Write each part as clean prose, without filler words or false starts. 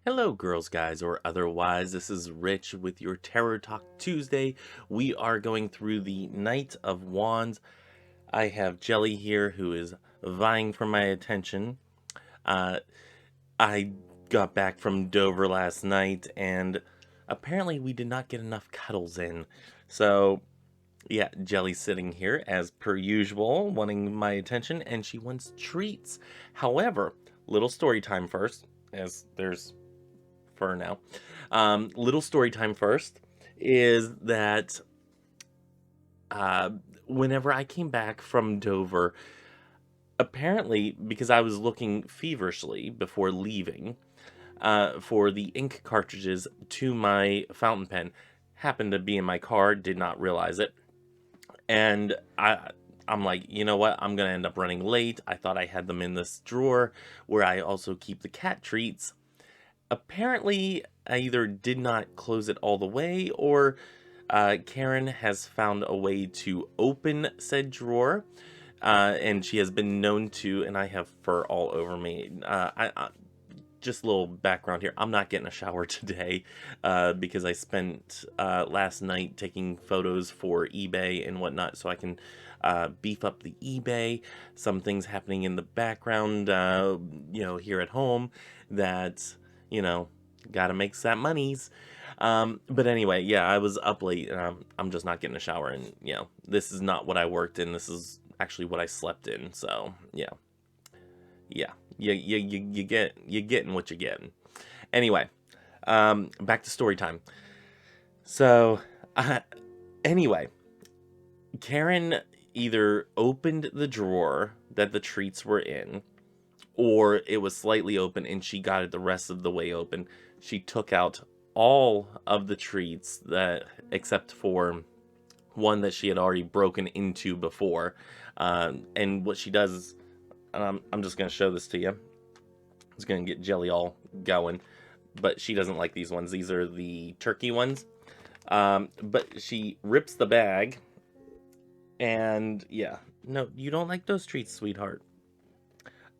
Hello, girls, guys, or otherwise. This is Rich with your Tarot Talk Tuesday. We are going through the Knight of Wands. I have Jelly here who is vying for my attention. Uh, I got back from Dover last night, and apparently we did not get enough cuddles in. So, yeah, Jelly's sitting here as per usual, wanting my attention, and she wants treats. However, little story time first, as there's for now. Little story time first is that uh, whenever I came back from Dover, apparently because I was looking feverishly before leaving for the ink cartridges to my fountain pen, happened to be in my car, did not realize it, and I'm like, you know what? I'm gonna end up running late. I thought I had them in this drawer where I also keep the cat treats. Apparently, I either did not close it all the way, or Karen has found a way to open said drawer, and she has been known to, and I have fur all over me. Just a little background here. I'm not getting a shower today because I spent last night taking photos for eBay and whatnot, so I can beef up the eBay. Some things happening in the background, here at home that gotta make that monies. But anyway, yeah, I was up late, and I'm just not getting a shower, and this is not what I worked in. This is actually what I slept in. So yeah, you're getting what you're getting. Anyway, back to story time. So, anyway, Karen either opened the drawer that the treats were in, or it was slightly open and she got it the rest of the way open. She took out all of the treats that except for one that she had already broken into before. And what she does is, I'm just going to show this to you. It's going to get Jelly all going, but she doesn't like these ones. These are the turkey ones. But she rips the bag, and yeah, no, you don't like those treats, sweetheart.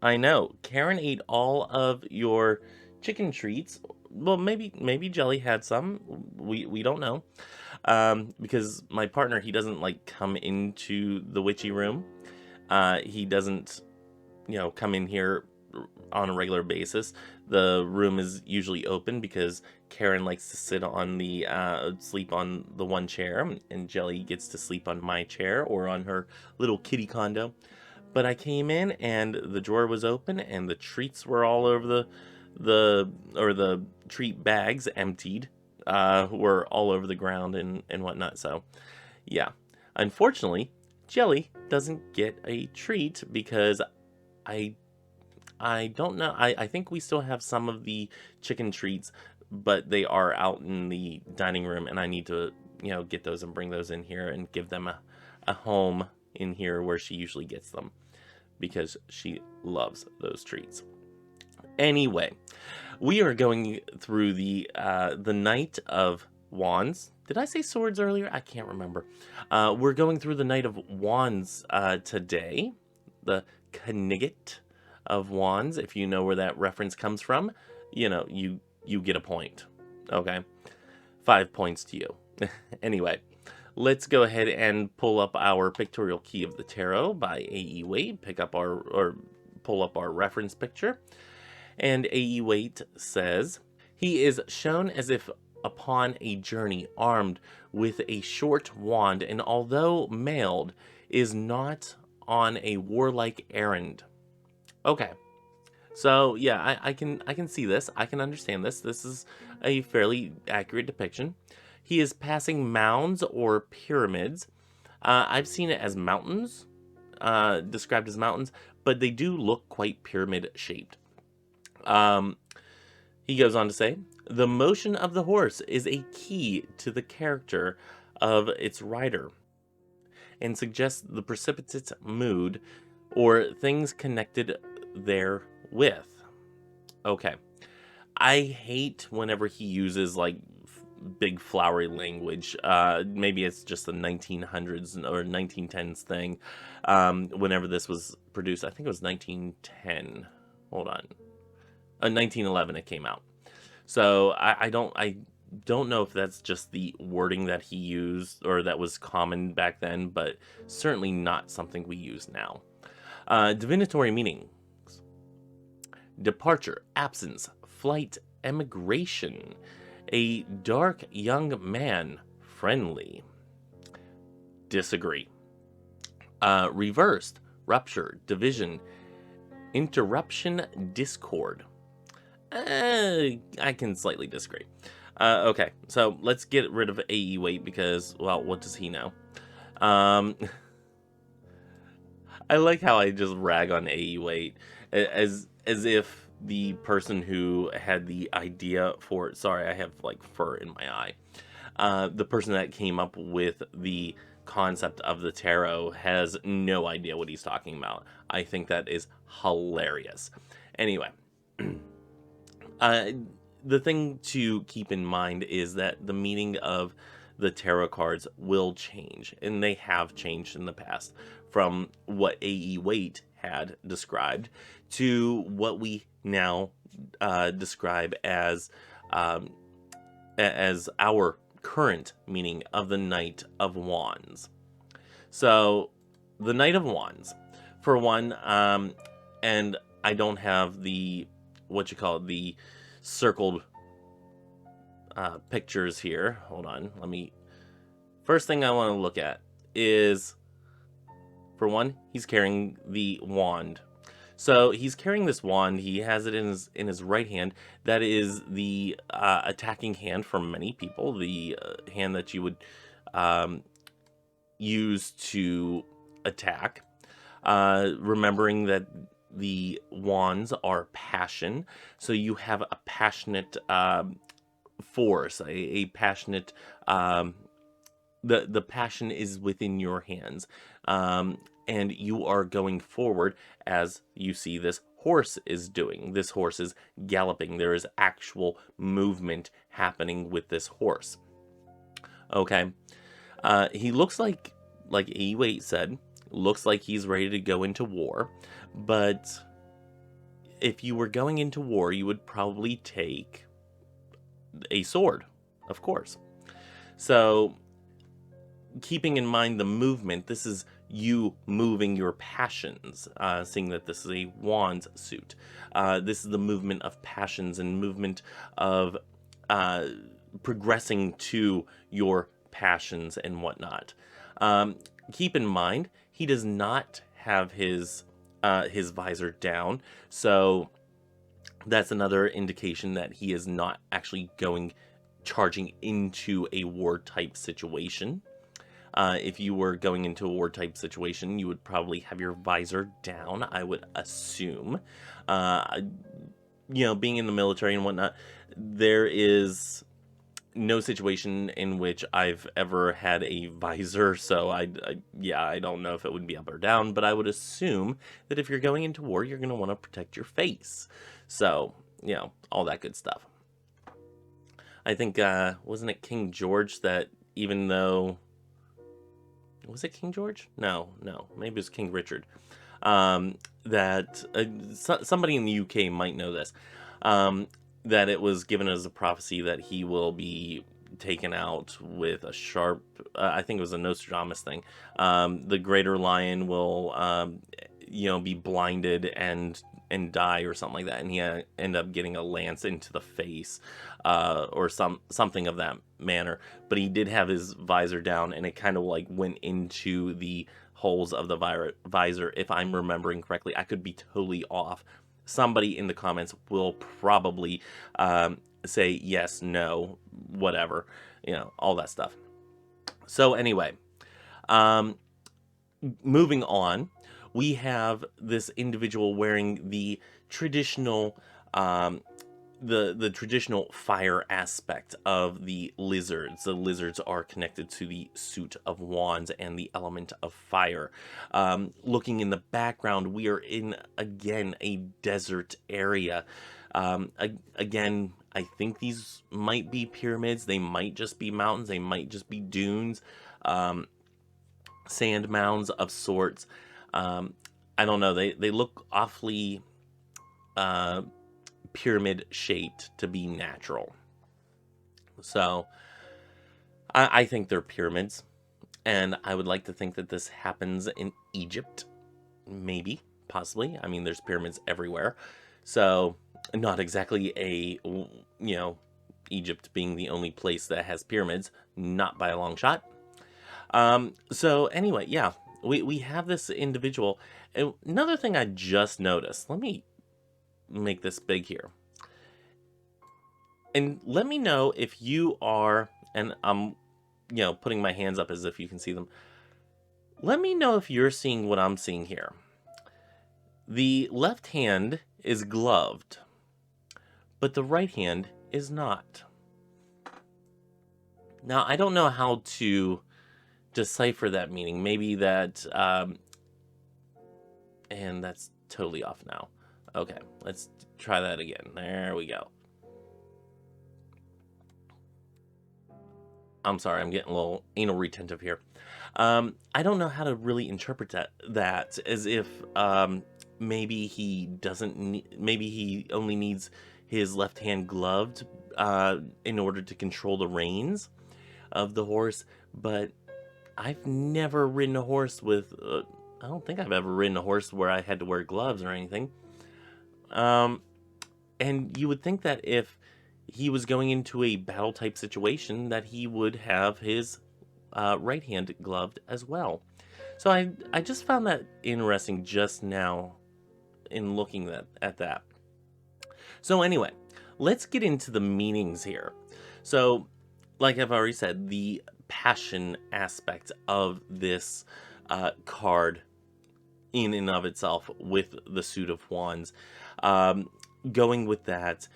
I know. Karen ate all of your chicken treats. Well, maybe Jelly had some. We don't know. Because my partner, he doesn't like come into the witchy room. He doesn't, come in here on a regular basis. The room is usually open because Karen likes to sleep on the one chair, and Jelly gets to sleep on my chair or on her little kitty condo. But I came in and the drawer was open and the treats were all over the treat bags emptied, were all over the ground and whatnot. So yeah, unfortunately, Jelly doesn't get a treat because I I don't know. I think we still have some of the chicken treats, but they are out in the dining room, and I need to, get those and bring those in here and give them a home in here where she usually gets them because she loves those treats. Anyway, we are going through the Knight of Wands. Did I say swords earlier? I can't remember. We're going through the Knight of Wands today. The Knigget of Wands. If you know where that reference comes from, you get a point. Okay, 5 points to you. Anyway, let's go ahead and pull up our Pictorial Key of the Tarot by A.E. Waite. Pull up our reference picture. And A.E. Waite says, he is shown as if upon a journey armed with a short wand, and although mailed, is not on a warlike errand. Okay. So yeah, I can see this. I can understand this. This is a fairly accurate depiction. He is passing mounds or pyramids. I've seen it as mountains, described as mountains, but they do look quite pyramid shaped. He goes on to say, the motion of the horse is a key to the character of its rider and suggests the precipitate mood or things connected therewith. Okay. I hate whenever he uses like big flowery language. Maybe it's just the 1900s or 1910s thing. Whenever this was produced, I think it was 1910. Hold on. 1911 it came out. So I don't know if that's just the wording that he used or that was common back then, but certainly not something we use now. Divinatory meanings: departure, absence, flight, emigration. A dark young man, friendly. Disagree. Reversed, rupture, division, interruption, discord. I can slightly disagree. Okay, so let's get rid of AE weight because, well, what does he know? I like how I just rag on AE weight as if the person who had the idea for, sorry, I have like fur in my eye. The person that came up with the concept of the tarot has no idea what he's talking about. I think that is hilarious. Anyway, the thing to keep in mind is that the meaning of the tarot cards will change, and they have changed in the past from what A.E. Waite had described to what we now describe as our current meaning of the Knight of Wands. So, the Knight of Wands, for one, and I don't have the, the circled pictures here. Hold on, first thing I want to look at is, for one, he's carrying the wand. So he's carrying this wand. He has it in his right hand. That is the attacking hand for many people. The hand that you would use to attack. Remembering that the wands are passion, so you have a passionate force, a passionate. The passion is within your hands, and you are going forward as you see this horse is doing. This horse is galloping. There is actual movement happening with this horse. Okay, he looks like Ewait said, looks like he's ready to go into war, but if you were going into war, you would probably take a sword, of course. So, keeping in mind the movement, this is you moving your passions, seeing that this is a wands suit. This is the movement of passions and movement of progressing to your passions and whatnot. Keep in mind, he does not have his visor down, so that's another indication that he is not actually charging into a war type situation. If you were going into a war type situation, you would probably have your visor down, I would assume. Being in the military and whatnot, there is no situation in which I've ever had a visor, so I don't know if it would be up or down, but I would assume that if you're going into war, you're going to want to protect your face. So, all that good stuff. I think, wasn't it King George that even though... Was it King George? No, maybe it was King Richard. That somebody in the UK might know this. That it was given as a prophecy that he will be taken out with a sharp, I think it was a Nostradamus thing. The greater lion will, be blinded and die or something like that, and he end up getting a lance into the face, or something of that manner. But he did have his visor down, and it kind of like went into the holes of the visor, if I'm remembering correctly. I could be totally off. Somebody in the comments will probably say yes, no, whatever, all that stuff. So anyway, moving on, we have this individual wearing the traditional the traditional fire aspect of the lizards. The lizards are connected to the suit of wands and the element of fire. Looking in the background, we are in, again, a desert area. Again, I think these might be pyramids. They might just be mountains. They might just be dunes, sand mounds of sorts. I don't know. They look awfully pyramid shaped to be natural. So I think they're pyramids, and I would like to think that this happens in Egypt. Maybe, possibly. I mean, there's pyramids everywhere. So not exactly Egypt being the only place that has pyramids, not by a long shot. So anyway, yeah, we have this individual. Another thing I just noticed, let me make this big here. And let me know if you are, and I'm, putting my hands up as if you can see them. Let me know if you're seeing what I'm seeing here. The left hand is gloved, but the right hand is not. Now, I don't know how to decipher that meaning. Maybe that, and that's totally off now. Okay, let's try that again. There we go. I'm sorry, I'm getting a little anal retentive here. I don't know how to really interpret that as if maybe he doesn't. Maybe he only needs his left hand gloved in order to control the reins of the horse. But I've never ridden a horse with. I don't think I've ever ridden a horse where I had to wear gloves or anything. And you would think that if he was going into a battle type situation that he would have his right hand gloved as well. So I just found that interesting just now in looking at that. So anyway, let's get into the meanings here. So like I've already said, the passion aspect of this card in and of itself with the suit of wands. Going with that,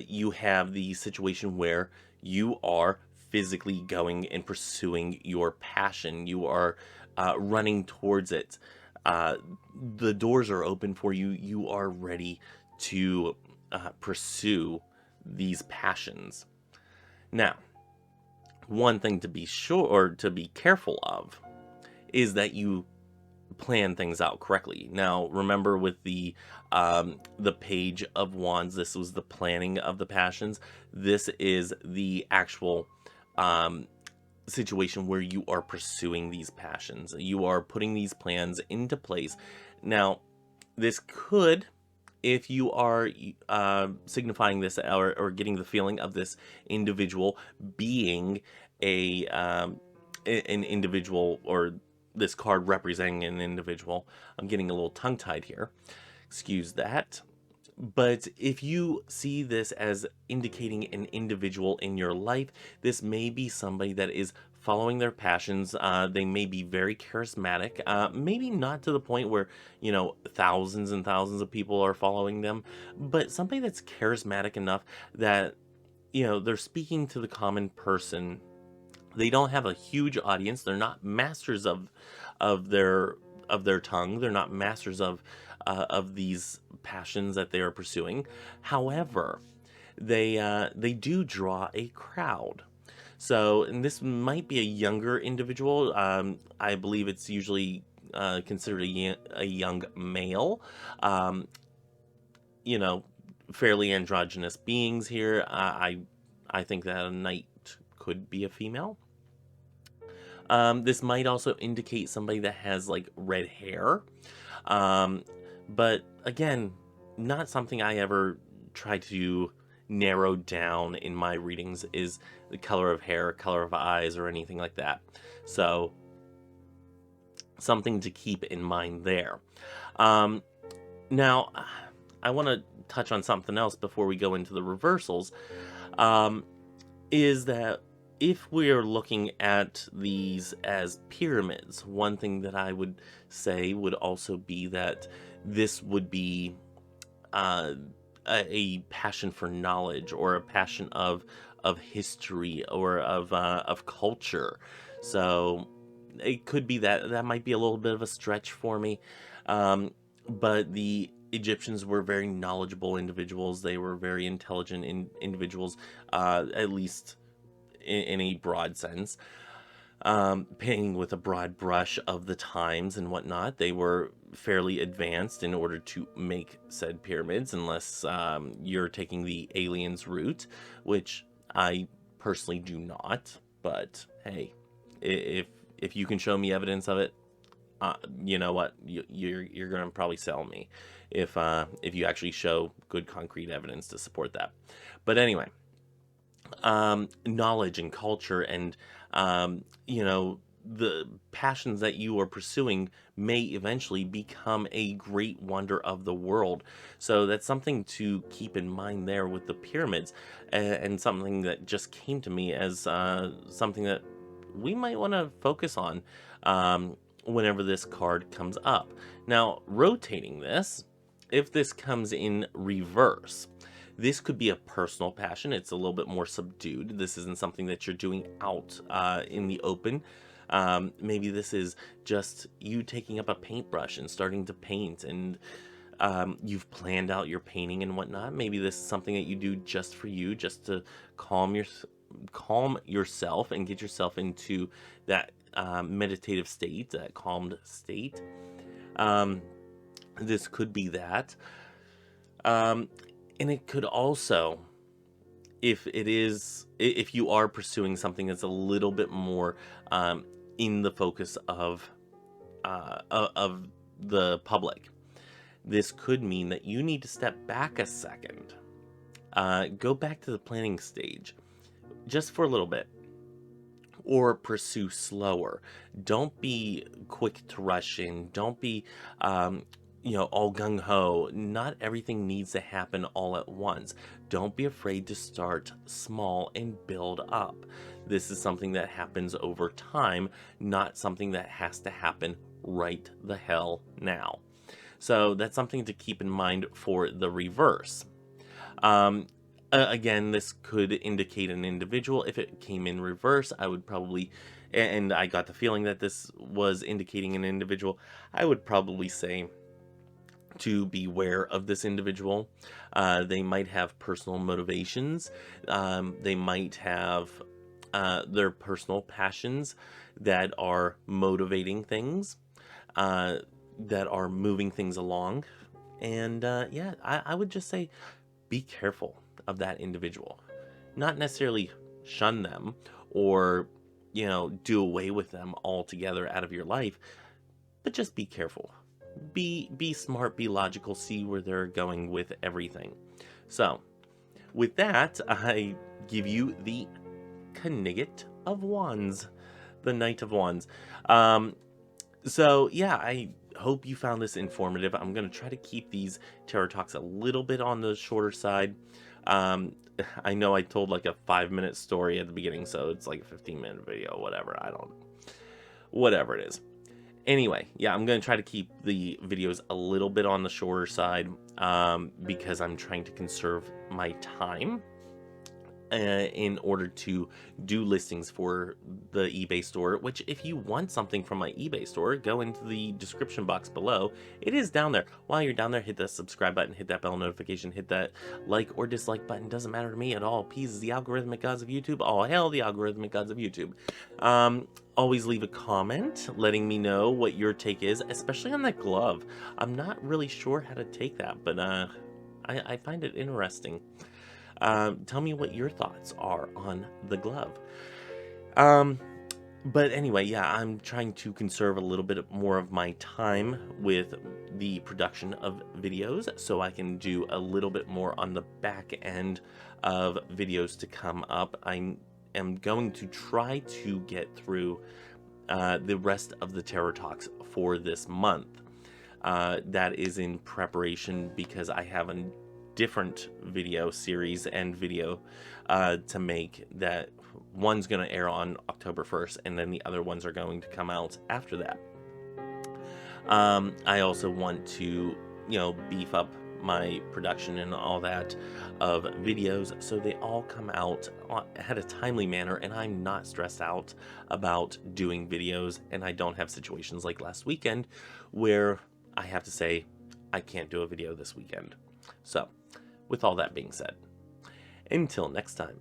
you have the situation where you are physically going and pursuing your passion. You are running towards it. The doors are open for you. You are ready to pursue these passions. Now, one thing to be sure or to be careful of is that you plan things out correctly. Now, remember with the Page of Wands, this was the planning of the passions. This is the actual situation where you are pursuing these passions. You are putting these plans into place. Now, this could, if you are signifying this or getting the feeling of this individual being an individual, or this card representing an individual. I'm getting a little tongue-tied here. Excuse that. But if you see this as indicating an individual in your life, this may be somebody that is following their passions. They may be very charismatic, maybe not to the point where, thousands and thousands of people are following them, but somebody that's charismatic enough that, they're speaking to the common person. They don't have a huge audience. They're not masters of their tongue. They're not masters of these passions that they are pursuing. However, they do draw a crowd. So, and this might be a younger individual. I believe it's usually considered a young male. Fairly androgynous beings here. I think that a knight could be a female. This might also indicate somebody that has like red hair. But again, not something I ever try to narrow down in my readings is the color of hair, color of eyes, or anything like that. So something to keep in mind there. Now, I want to touch on something else before we go into the reversals. Is that if we are looking at these as pyramids, one thing that I would say would also be that this would be a passion for knowledge, or a passion of history, or of culture. So it could be that might be a little bit of a stretch for me. But the Egyptians were very knowledgeable individuals. They were very intelligent individuals, at least in a broad sense. painting with a broad brush of the times and whatnot. They were fairly advanced in order to make said pyramids, unless you're taking the aliens route, which I personally do not. But hey, if you can show me evidence of it, you know what, you're gonna probably sell me if you actually show good concrete evidence to support that. But anyway, knowledge and culture and the passions that you are pursuing may eventually become a great wonder of the world. So that's something to keep in mind there with the pyramids, and something that just came to me as something that we might want to focus on whenever this card comes up. Now, rotating this, if this comes in reverse, this could be a personal passion. It's a little bit more subdued. This isn't something that you're doing out in the open. Maybe this is just you taking up a paintbrush and starting to paint, and you've planned out your painting and whatnot. Maybe this is something that you do just for you, just to calm yourself and get yourself into that meditative state, that calmed state. This could be that. And it could also, if you are pursuing something that's a little bit more in the focus of the public, this could mean that you need to step back a second, go back to the planning stage just for a little bit, or pursue slower. Don't be quick to rush in. Don't be all gung-ho. Not everything needs to happen all at once. Don't be afraid to start small and build up. This is something that happens over time, not something that has to happen right the hell now. So that's something to keep in mind for the reverse. Again, this could indicate an individual. If it came in reverse, I would probably, and I got the feeling that this was indicating an individual, I would probably say to beware of this individual. They might have personal motivations. They might have their personal passions that are motivating things, that are moving things along. And I would just say be careful of that individual. Not necessarily shun them or, do away with them altogether out of your life, but just be careful. Be smart, be logical, see where they're going with everything. So, with that, I give you the Knigget of Wands, the Knight of Wands. So yeah, I hope you found this informative. I'm going to try to keep these tarot talks a little bit on the shorter side. I know I told like a 5-minute story at the beginning, so it's like a 15-minute video, whatever. Whatever it is. Anyway, yeah, I'm going to try to keep the videos a little bit on the shorter side because I'm trying to conserve my time in order to do listings for the eBay store, which if you want something from my eBay store, go into the description box below. It is down there. While you're down there, hit that subscribe button, hit that bell notification, hit that like or dislike button. Doesn't matter to me at all. Peace the algorithmic gods of YouTube. All hail the algorithmic gods of YouTube. Always leave a comment letting me know what your take is, especially on that glove. I'm not really sure how to take that, but I find it interesting. Tell me what your thoughts are on the glove. But anyway, yeah, I'm trying to conserve a little bit more of my time with the production of videos so I can do a little bit more on the back end of videos to come up. I am going to try to get through the rest of the Tarot Talks for this month. That is in preparation because I have a different video series and video to make. That one's going to air on October 1st, and then the other ones are going to come out after that. I also want to, beef up my production and all that of videos so they all come out at a timely manner, and I'm not stressed out about doing videos, and I don't have situations like last weekend where I have to say I can't do a video this weekend. So with all that being said, until next time,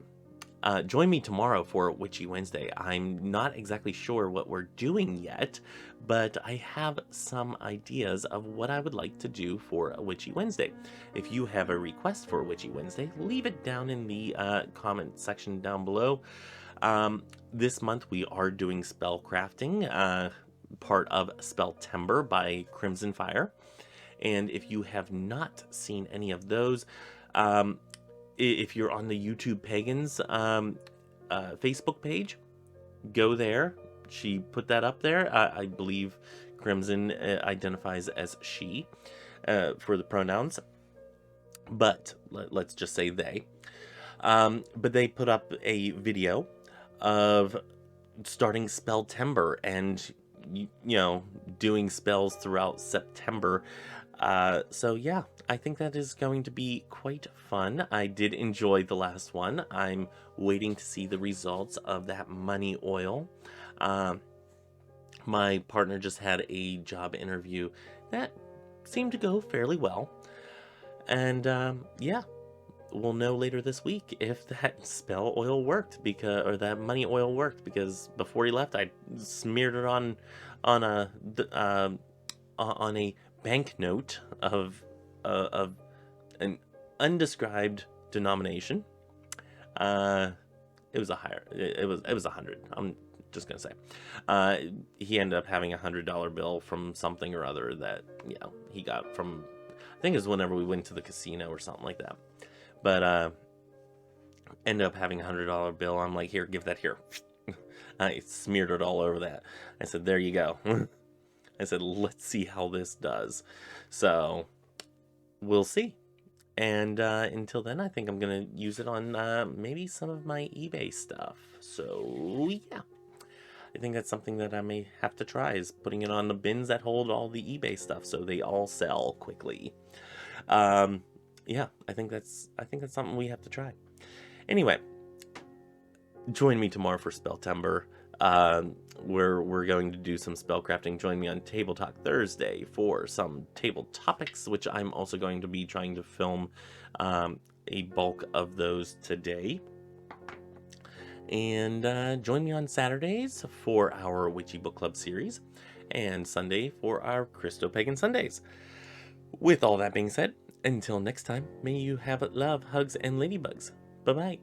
join me tomorrow for Witchy Wednesday. I'm not exactly sure what we're doing yet, but I have some ideas of what I would like to do for a Witchy Wednesday. If you have a request for a Witchy Wednesday, leave it down in the comment section down below. This month we are doing spell crafting, part of Spelltember by Crimson Fire. And if you have not seen any of those, if you're on the YouTube Pagans Facebook page, go there. She put that up there. I believe Crimson identifies as she for the pronouns, but let's just say they. But they put up a video of starting Spelltember and, you know, doing spells throughout September. So yeah, I think that is going to be quite fun. I did enjoy the last one. I'm waiting to see the results of that money oil. My partner just had a job interview that seemed to go fairly well. And yeah, we'll know later this week if that spell oil worked, or that money oil worked, because before he left, I smeared it on a banknote of an undescribed denomination. It was it was 100. I'm just gonna say. He ended up having $100 bill from something or other that, you know, he got from, I think it was whenever we went to the casino or something like that. But ended up having $100 bill. I'm like, here, give that here. I smeared it all over that. I said, there you go. I said, let's see how this does. So we'll see. And until then, I think I'm going to use it on maybe some of my eBay stuff. So yeah, I think that's something that I may have to try, is putting it on the bins that hold all the eBay stuff so they all sell quickly. Yeah, I think that's something we have to try. Anyway, join me tomorrow for Spelltember. We're going to do some spellcrafting. Join me on Table Talk Thursday for some table topics, which I'm also going to be trying to film a bulk of those today. And join me on Saturdays for our Witchy Book Club series, and Sunday for our Christo-Pagan Sundays. With all that being said, until next time, may you have love, hugs, and ladybugs. Bye-bye.